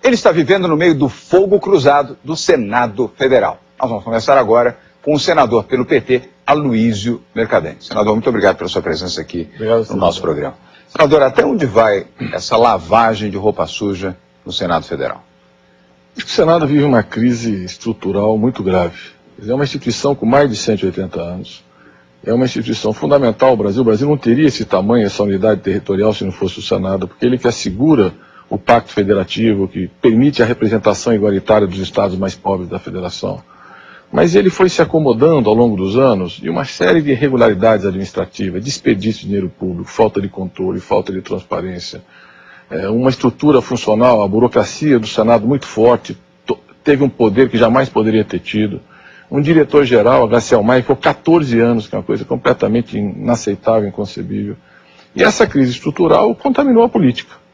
Ele está vivendo no meio do fogo cruzado do Senado Federal. Nós vamos começar agora com o senador pelo PT, Aloysio Mercadante. Senador, muito obrigado pela sua presença aqui no nosso programa. Senador, até onde vai essa lavagem de roupa suja no Senado Federal? Acho que o Senado vive uma crise estrutural muito grave. É uma instituição com mais de 180 anos. É uma instituição fundamental ao Brasil. O Brasil não teria esse tamanho, essa unidade territorial, se não fosse o Senado, porque ele que assegura o pacto federativo, que permite a representação igualitária dos estados mais pobres da federação. Mas ele foi se acomodando ao longo dos anos de uma série de irregularidades administrativas, desperdício de dinheiro público, falta de controle, falta de transparência, uma estrutura funcional, a burocracia do Senado muito forte, teve um poder que jamais poderia ter tido. Um diretor-geral, H.C. Almair, ficou 14 anos, que é uma coisa completamente inaceitável, inconcebível. E essa crise estrutural contaminou a política.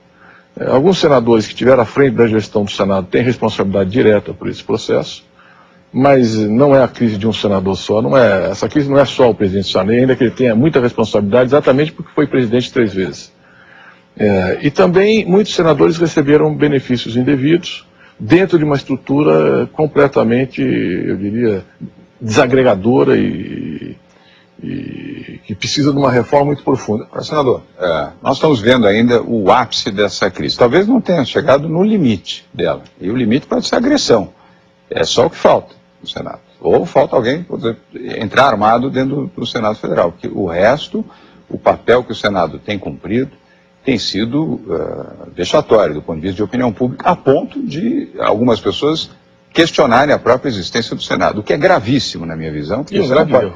Alguns senadores que estiveram à frente da gestão do Senado têm responsabilidade direta por esse processo, mas não é a crise de um senador só, essa crise não é só o presidente Sarney, ainda que ele tenha muita responsabilidade, exatamente porque foi presidente 3 vezes. E também muitos senadores receberam benefícios indevidos, dentro de uma estrutura completamente, eu diria, desagregadora e que precisa de uma reforma muito profunda. Senador, nós estamos vendo ainda o ápice dessa crise. Talvez não tenha chegado no limite dela. E o limite pode ser agressão. É só o que falta no Senado. Ou falta alguém poder entrar armado dentro do Senado Federal. Porque o resto, o papel que o Senado tem cumprido, tem sido vexatório do ponto de vista de opinião pública, a ponto de algumas pessoas questionarem a própria existência do Senado, o que é gravíssimo na minha visão. É um grave erro.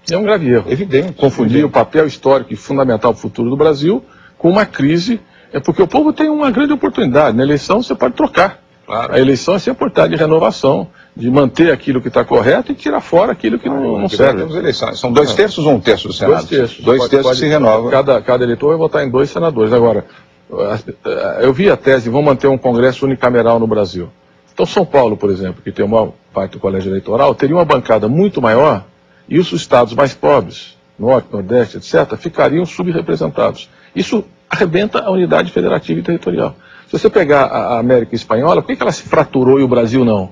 É um grave erro. Evidente. Confundir o papel histórico e fundamental para o futuro do Brasil com uma crise, porque o povo tem uma grande oportunidade. Na eleição você pode trocar. Claro. A eleição é sempre oportunidade de renovação, de manter aquilo que está correto e tirar fora aquilo que não serve. Temos eleições. São 2/3 ou 1/3 do Senado? 2/3. 2/3 se renova. Cada eleitor vai votar em 2 senadores. Agora, eu vi a tese, vão manter um congresso unicameral no Brasil. Então São Paulo, por exemplo, que tem a maior parte do colégio eleitoral, teria uma bancada muito maior e os estados mais pobres, Norte, Nordeste, etc., ficariam subrepresentados. Isso arrebenta a unidade federativa e territorial. Se você pegar a América Espanhola, por que ela se fraturou e o Brasil não?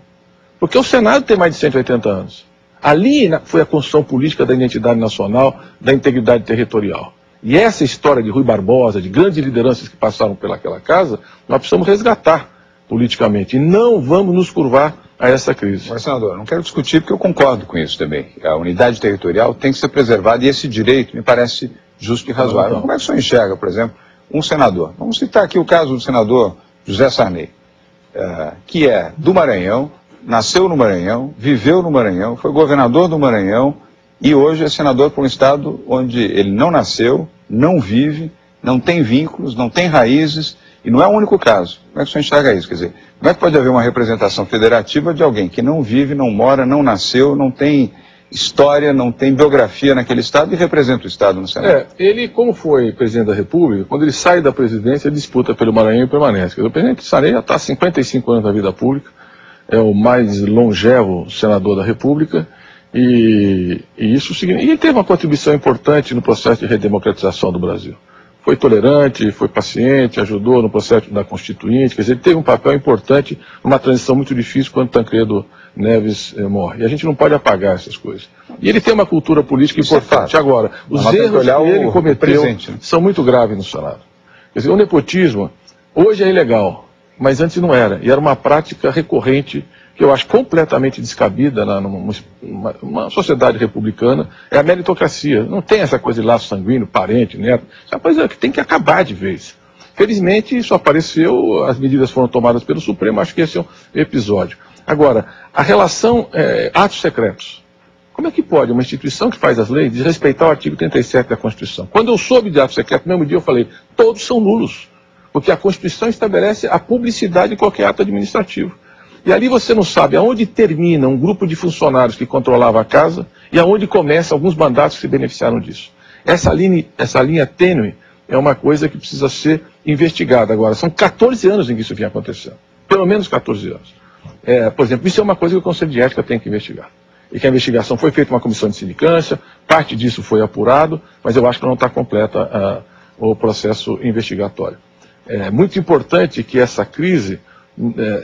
Porque o Senado tem mais de 180 anos. Ali foi a construção política da identidade nacional, da integridade territorial. E essa história de Rui Barbosa, de grandes lideranças que passaram pelaquela casa, nós precisamos resgatar politicamente. E não vamos nos curvar a essa crise. Mas, senador, não quero discutir porque eu concordo com isso também. A unidade territorial tem que ser preservada e esse direito me parece justo e razoável. Então, como é que o senhor enxerga, por exemplo, um senador? Vamos citar aqui o caso do senador José Sarney, que é do Maranhão, nasceu no Maranhão, viveu no Maranhão, foi governador do Maranhão e hoje é senador por um estado onde ele não nasceu, não vive, não tem vínculos, não tem raízes e não é o único caso. Como é que o senhor enxerga isso? Quer dizer, como é que pode haver uma representação federativa de alguém que não vive, não mora, não nasceu, não tem história, não tem biografia naquele estado e representa o estado no Senado? Ele, como foi presidente da República, quando ele sai da presidência, ele disputa pelo Maranhão e permanece. O presidente Sarney já está há 55 anos na vida pública, é o mais longevo senador da República, e isso significa. E ele teve uma contribuição importante no processo de redemocratização do Brasil. Foi tolerante, foi paciente, ajudou no processo da Constituinte, quer dizer, ele teve um papel importante numa transição muito difícil quando Tancredo Neves morre. E a gente não pode apagar essas coisas. E ele tem uma cultura política importante. Agora, os erros que ele cometeu são muito graves no Senado. Quer dizer, o nepotismo hoje é ilegal, mas antes não era. E era uma prática recorrente que eu acho completamente descabida numa sociedade republicana, é a meritocracia. Não tem essa coisa de laço sanguíneo, parente, neto. Isso é uma coisa que tem que acabar de vez. Felizmente isso apareceu, as medidas foram tomadas pelo Supremo, acho que esse é um episódio. Agora, a relação atos secretos. Como é que pode uma instituição que faz as leis desrespeitar o artigo 37 da Constituição? Quando eu soube de atos secretos, no mesmo dia eu falei, todos são nulos, porque a Constituição estabelece a publicidade de qualquer ato administrativo. E ali você não sabe aonde termina um grupo de funcionários que controlava a casa e aonde começa alguns mandatos que se beneficiaram disso. Essa linha tênue é uma coisa que precisa ser investigada agora. São 14 anos em que isso vinha acontecendo. Pelo menos 14 anos. Por exemplo, isso é uma coisa que o Conselho de Ética tem que investigar. E que a investigação foi feita uma comissão de sindicância, parte disso foi apurado, mas eu acho que não está completa o processo investigatório. É muito importante que essa crise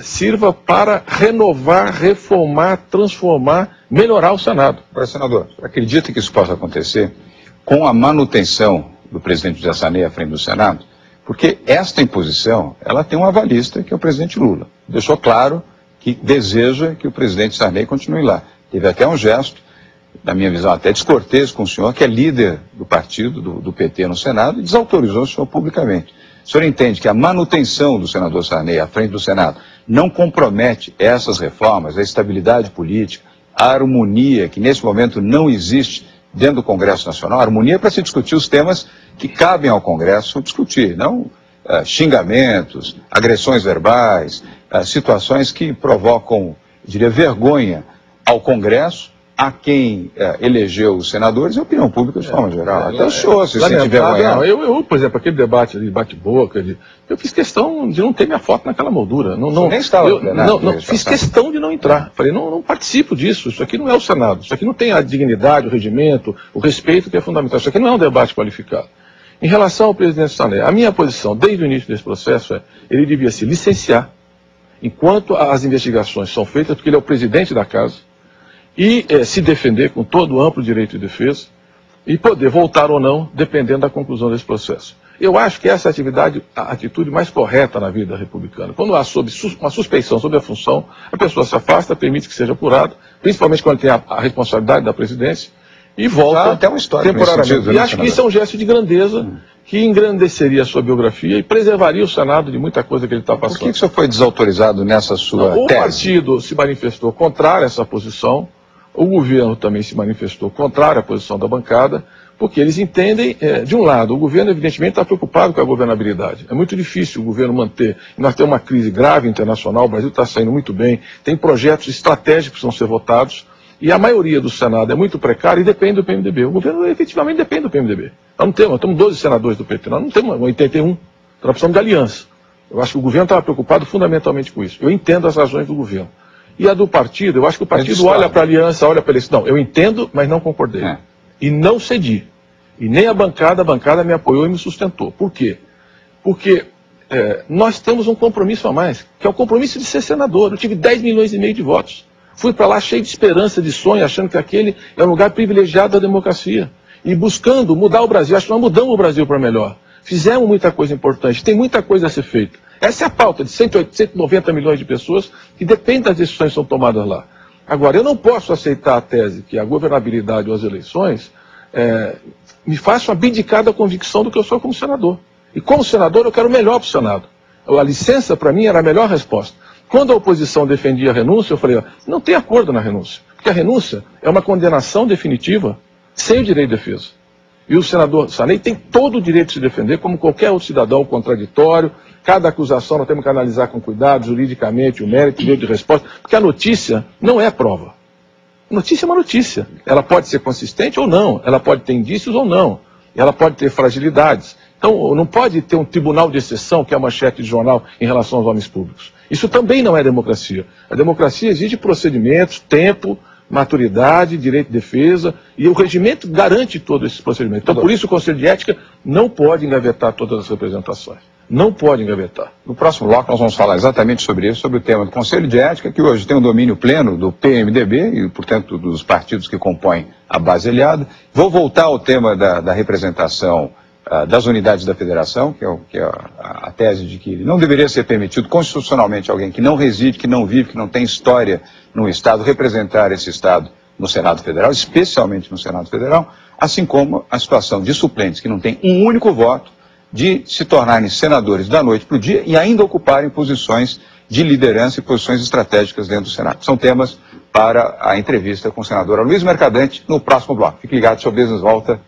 sirva para renovar, reformar, transformar, melhorar o Senado. Agora, senador, acredita que isso possa acontecer com a manutenção do presidente José Sarney à frente do Senado? Porque esta imposição, ela tem um avalista, que é o presidente Lula. Deixou claro que deseja que o presidente Sarney continue lá. Teve até um gesto, na minha visão até descortês com o senhor, que é líder do partido, do PT no Senado, e desautorizou o senhor publicamente. O senhor entende que a manutenção do senador Sarney à frente do Senado não compromete essas reformas, a estabilidade política, a harmonia que nesse momento não existe dentro do Congresso Nacional? A harmonia é para se discutir os temas que cabem ao Congresso discutir, não xingamentos, agressões verbais, situações que provocam, diria, vergonha ao Congresso, a quem elegeu os senadores e a opinião pública de forma geral. Até o senhor se sente vergonhado. Eu, por exemplo, aquele debate ali, bate-boca, eu fiz questão de não ter minha foto naquela moldura. Nem estava fiz questão de não entrar. Falei, não participo disso, isso aqui não é o Senado, isso aqui não tem a dignidade, o regimento, o respeito que é fundamental. Isso aqui não é um debate qualificado. Em relação ao presidente Sarney, a minha posição, desde o início desse processo, ele devia se licenciar enquanto as investigações são feitas, porque ele é o presidente da casa, e se defender com todo o amplo direito de defesa e poder voltar ou não, dependendo da conclusão desse processo. Eu acho que essa é a atitude mais correta na vida republicana. Quando há uma suspeição sobre a função, a pessoa se afasta, permite que seja apurado, principalmente quando tem a responsabilidade da presidência, e volta até uma história temporariamente. E acho que isso é um gesto de grandeza que engrandeceria a sua biografia e preservaria o Senado de muita coisa que ele está passando. Por que o senhor foi desautorizado nessa sua tese? O partido se manifestou contrário a essa posição. O governo também se manifestou contrário à posição da bancada, porque eles entendem, de um lado, o governo evidentemente está preocupado com a governabilidade. É muito difícil o governo manter. Nós temos uma crise grave internacional, o Brasil está saindo muito bem, tem projetos estratégicos que precisam ser votados, e a maioria do Senado é muito precária e depende do PMDB. O governo efetivamente depende do PMDB. Nós temos 12 senadores do PT, nós não temos 81, nós precisamos de aliança. Eu acho que o governo estava preocupado fundamentalmente com isso. Eu entendo as razões do governo. E a do partido, eu acho que o partido olha para a aliança, olha para eleição. Não, eu entendo, mas não concordei. E não cedi. E nem a bancada me apoiou e me sustentou. Por quê? Porque nós temos um compromisso a mais, que é o compromisso de ser senador. Eu tive 10 milhões e meio de votos. Fui para lá cheio de esperança, de sonho, achando que aquele é um lugar privilegiado da democracia. E buscando mudar o Brasil. Acho que nós mudamos o Brasil para melhor. Fizemos muita coisa importante, tem muita coisa a ser feita. Essa é a pauta de 190 milhões de pessoas que dependem das decisões que são tomadas lá. Agora, eu não posso aceitar a tese que a governabilidade ou as eleições me façam abdicar da convicção do que eu sou como senador. E como senador, eu quero o melhor para o Senado. A licença, para mim, era a melhor resposta. Quando a oposição defendia a renúncia, eu falei, não tem acordo na renúncia. Porque a renúncia é uma condenação definitiva sem o direito de defesa. E o senador Sarney tem todo o direito de se defender, como qualquer outro cidadão contraditório. Cada acusação nós temos que analisar com cuidado, juridicamente, o mérito, o direito de resposta, porque a notícia não é prova. A notícia é uma notícia. Ela pode ser consistente ou não, ela pode ter indícios ou não, ela pode ter fragilidades. Então, não pode ter um tribunal de exceção, que é a manchete de jornal, em relação aos homens públicos. Isso também não é democracia. A democracia exige procedimentos, tempo, maturidade, direito de defesa, e o regimento garante todos esses procedimentos. Então, por isso, o Conselho de Ética não pode engavetar todas as representações. Não pode engavetar. No próximo bloco nós vamos falar exatamente sobre isso, sobre o tema do Conselho de Ética, que hoje tem um domínio pleno do PMDB e, portanto, dos partidos que compõem a base aliada. Vou voltar ao tema da representação das unidades da federação, que é a tese de que não deveria ser permitido constitucionalmente alguém que não reside, que não vive, que não tem história no Estado, representar esse Estado no Senado Federal, especialmente no Senado Federal, assim como a situação de suplentes que não têm um único voto, de se tornarem senadores da noite para o dia e ainda ocuparem posições de liderança e posições estratégicas dentro do Senado. São temas para a entrevista com o senador Luiz Mercadante no próximo bloco. Fique ligado, seu Business volta